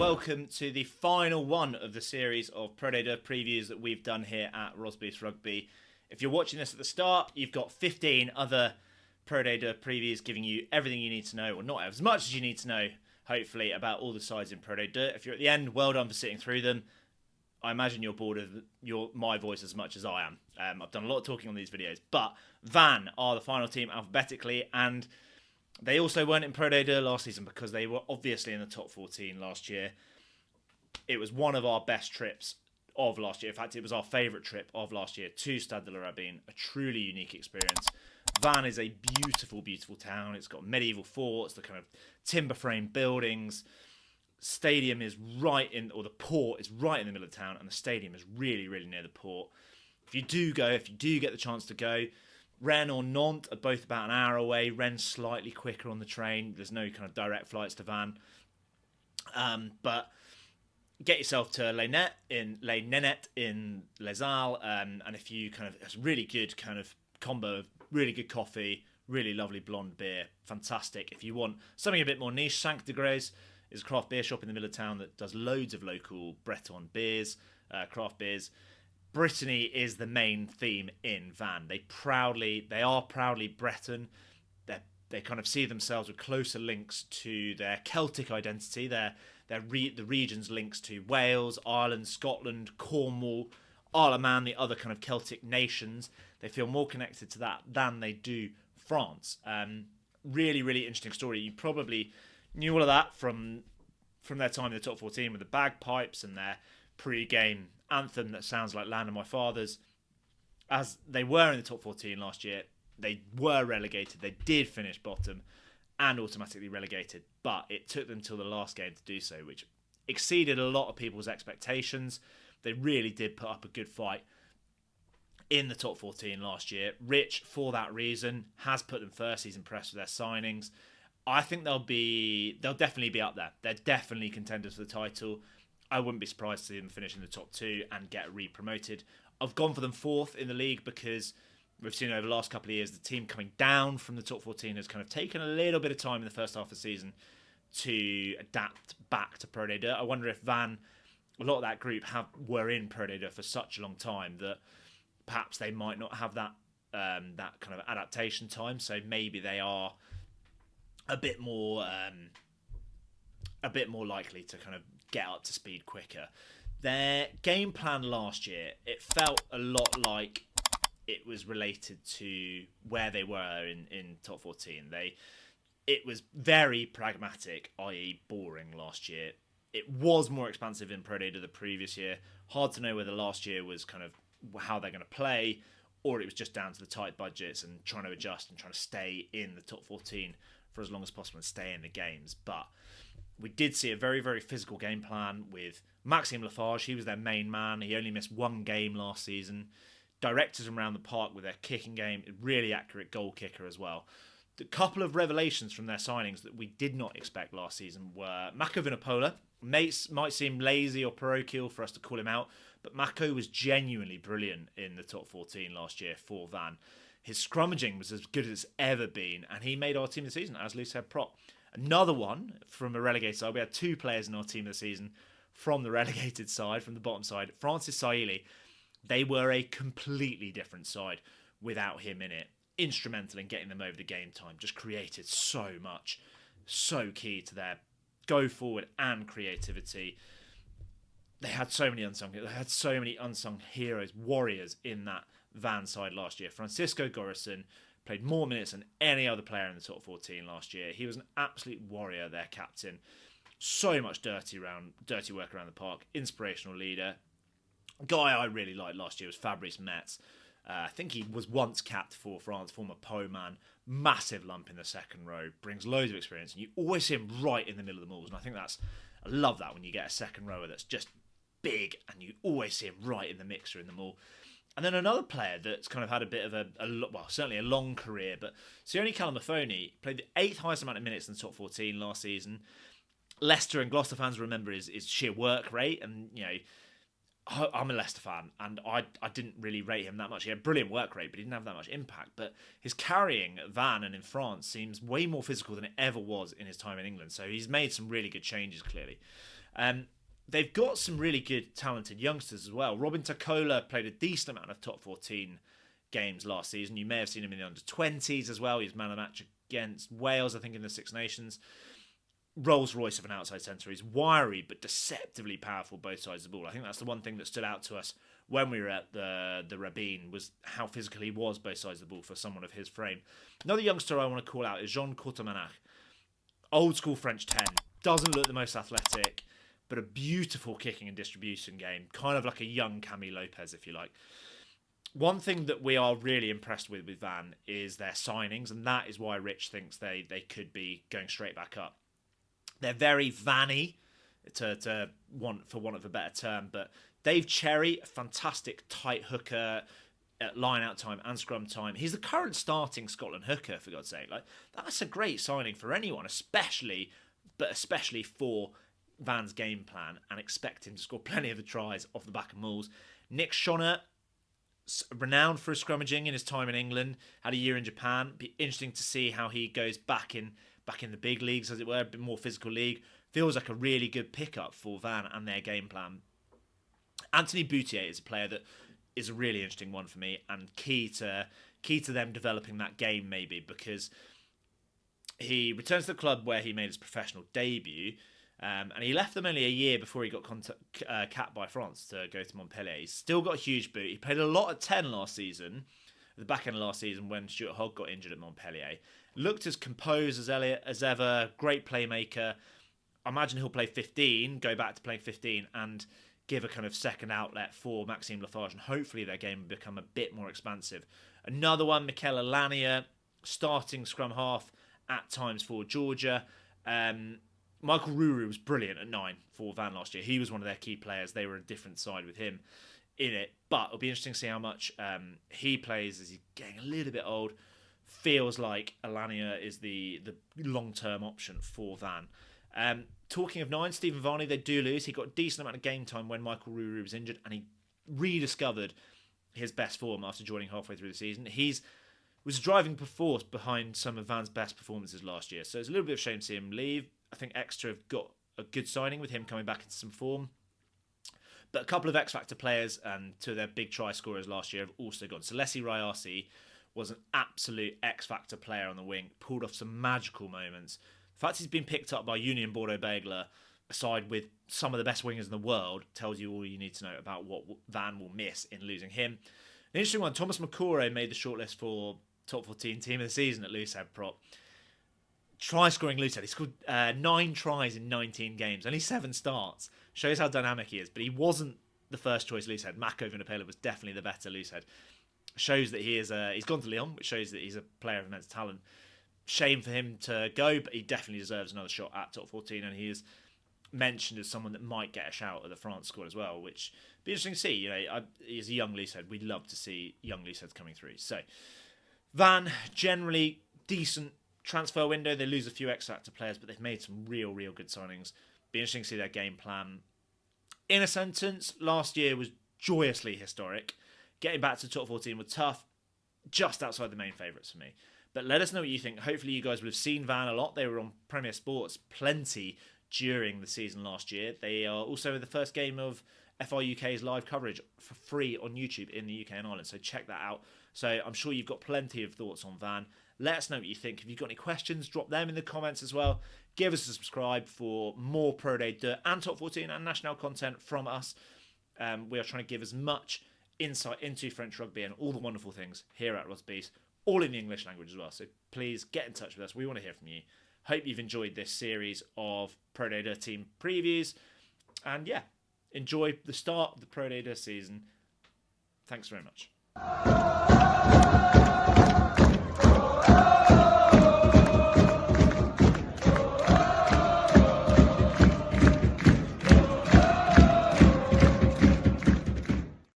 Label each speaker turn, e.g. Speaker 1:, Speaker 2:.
Speaker 1: welcome to the final one of the series of Pro Day previews that we've done here at Rosbifs Rugby. If you're watching this at the start, you've got 15 other Pro Day previews giving you everything you need to know, or not as much as you need to know, hopefully, about all the sides in Pro Day. If you're at the end, well done for sitting through them. I imagine you're bored of my voice as much as I am. I've done a lot of talking on these videos, but Van are the final team alphabetically, and they also weren't in Pro Day last season because they were obviously in the top 14 last year. It was one of our best trips of last year. In fact, it was our favourite trip of last year to Stade de la Rabine, a truly unique experience. Van is a beautiful, beautiful town. It's got medieval forts, the kind of timber frame buildings. Stadium is right in, or the port is right in the middle of town, and the stadium is really, really near the port. If you do get the chance to go, Rennes or Nantes are both about an hour away. Rennes slightly quicker on the train. There's no kind of direct flights to Van. But get yourself to Les Nenettes in Les Halles, and if you it's a really good kind of combo of really good coffee, really lovely blonde beer, fantastic. If you want something a bit more niche, 5 Degrees is a craft beer shop in the middle of town that does loads of local Breton beers, craft beers. Brittany is the main theme in Van. They are proudly Breton. They kind of see themselves with closer links to their Celtic identity, the region's links to Wales, Ireland, Scotland, Cornwall, Isle of Man, the other kind of Celtic nations. They feel more connected to that than they do France. Really, really interesting story. You probably knew all of that from their time in the top 14 with the bagpipes and their pre-game anthem that sounds like Land of My Fathers. As they were in the top 14 last year, they were relegated. They did finish bottom and automatically relegated, but it took them till the last game to do so, which exceeded a lot of people's expectations. They really did put up a good fight in the top 14 last year. Rich, for that reason, has put them first. He's impressed with their signings. I think they'll definitely be up there. They're definitely contenders for the title. I wouldn't be surprised to see them finish in the top 2 and get re-promoted. I've gone for them 4th in the league because we've seen over the last couple of years the team coming down from the top 14 has kind of taken a little bit of time in the first half of the season to adapt back to Pro Day. I wonder if a lot of that group were in Pro Day for such a long time that perhaps they might not have that kind of adaptation time. So maybe they are a bit more likely to kind of get up to speed quicker. Their game plan last year, it felt a lot like it was related to where they were in top 14. It was very pragmatic, i.e. boring last year. It was more expansive in Pro Day the previous year. Hard to know whether last year was kind of how they're going to play, or it was just down to the tight budgets and trying to adjust and trying to stay in the top 14 for as long as possible and stay in the games. But we did see a very, very physical game plan with Maxime Lafarge. He was their main man. He only missed one game last season. Directed them around the park with their kicking game. A really accurate goal kicker as well. The couple of revelations from their signings that we did not expect last season were Mako Vinopola. Might seem lazy or parochial for us to call him out, but Mako was genuinely brilliant in the top 14 last year for Van. His scrummaging was as good as it's ever been, and he made our team of the season as loose head prop. Another one from a relegated side. We had 2 players in our team of the season from the relegated side, from the bottom side. Francis Saili. They were a completely different side without him in it. Instrumental in getting them over the game time. Just created so much. So key to their go forward and creativity. They had so many unsung heroes, warriors in that Van side last year. Francisco Gorison played more minutes than any other player in the top 14 last year. He was an absolute warrior, their captain. So much dirty work around the park. Inspirational leader. A guy I really liked last year was Fabrice Metz. I think he was once capped for France, former Po man. Massive lump in the second row. Brings loads of experience. And you always see him right in the middle of the mauls. And I love that when you get a second rower that's just big and you always see him right in the mixer in the maul. And then another player that's kind of had a bit of certainly a long career, but Sione Kalamafoni played the 8th highest amount of minutes in the top 14 last season. Leicester and Gloucester fans remember his sheer work rate, and I'm a Leicester fan, and I didn't really rate him that much. He had brilliant work rate, but he didn't have that much impact. But his carrying at Van and in France seems way more physical than it ever was in his time in England. So he's made some really good changes, clearly. They've got some really good, talented youngsters as well. Robin Takola played a decent amount of top 14 games last season. You may have seen him in the under-20s as well. He was man of the match against Wales, I think, in the Six Nations. Rolls Royce of an outside centre. He's wiry but deceptively powerful both sides of the ball. I think that's the one thing that stood out to us when we were at the Rabin, was how physical he was both sides of the ball for someone of his frame. Another youngster I want to call out is Jean Courtemanach. Old school French 10. Doesn't look the most athletic, but a beautiful kicking and distribution game. Kind of like a young Camille Lopez, if you like. One thing that we are really impressed with Van is their signings, and that is why Rich thinks they could be going straight back up. They're very Vanny, for want of a better term, but Dave Cherry, a fantastic tight hooker at line-out time and scrum time. He's the current starting Scotland hooker, for God's sake. Like, that's a great signing for anyone, especially for Van's game plan, and expect him to score plenty of the tries off the back of mauls. Nick Shonner, renowned for his scrummaging in his time in England, had a year in Japan. Be interesting to see how he goes back in the big leagues, as it were, a bit more physical league. Feels like a really good pickup for Van and their game plan. Anthony Boutier is a player that is a really interesting one for me, and key to them developing that game, maybe, because he returns to the club where he made his professional debut, and he left them only a year before he got capped by France to go to Montpellier. He's still got a huge boot. He played a lot at 10 last season, at the back end of last season when Stuart Hogg got injured at Montpellier. Looked as composed as ever, great playmaker. I imagine he'll play 15, go back to playing 15, and give a kind of second outlet for Maxime Lafarge, and hopefully their game will become a bit more expansive. Another one, Mikel Alania, starting scrum half at times for Georgia. Michael Ruru was brilliant at 9 for Van last year. He was one of their key players. They were a different side with him in it. But it'll be interesting to see how much he plays as he's getting a little bit old. Feels like Alania is the long-term option for Van. Talking of 9, Stephen Varney, they do lose. He got a decent amount of game time when Michael Ruru was injured, and he rediscovered his best form after joining halfway through the season. Was driving force behind some of Van's best performances last year, so it's a little bit of a shame to see him leave. I think Exeter have got a good signing with him coming back into some form. But a couple of X-Factor players and two of their big try scorers last year have also gone. So Leslie Rayasi was an absolute X-Factor player on the wing, pulled off some magical moments. The fact he's been picked up by Union Bordeaux-Bègles, aside with some of the best wingers in the world, tells you all you need to know about what Van will miss in losing him. An interesting one, Thomas McCorey made the shortlist for top 14 team of the season at Loosehead Prop. Try-scoring Loosehead. He scored 9 tries in 19 games, only 7 starts. Shows how dynamic he is, but he wasn't the first choice Loosehead. Mako Vunapela was definitely the better Loosehead. Shows that he's gone to Lyon, which shows that he's a player of immense talent. Shame for him to go, but he definitely deserves another shot at top 14, and he is mentioned as someone that might get a shout at the France squad as well, which would be interesting to see. You know, he's a young Loosehead. We'd love to see young Looseheads coming through. So, Van, generally decent transfer window. They lose a few X-Factor players, but they've made some real good signings. Be interesting to see their game plan. In a sentence, last year was joyously historic. Getting back to the top 14 was tough, just outside the main favourites for me. But let us know what you think. Hopefully you guys would have seen Van a lot. They were on Premier Sports plenty during the season last year. They are also the first game of FR UK's live coverage for free on YouTube in the UK and Ireland, so check that out. So I'm sure you've got plenty of thoughts on Van. Let us know what you think. If you've got any questions, drop them in the comments as well. Give us a subscribe for more Pro Day Dirt and Top 14 and national content from us. We are trying to give as much insight into French rugby and all the wonderful things here at Rosbifs, all in the English language as well. So please get in touch with us. We want to hear from you. Hope you've enjoyed this series of Pro Day Dirt team previews. And yeah, enjoy the start of the Pro Day Dirt season. Thanks very much.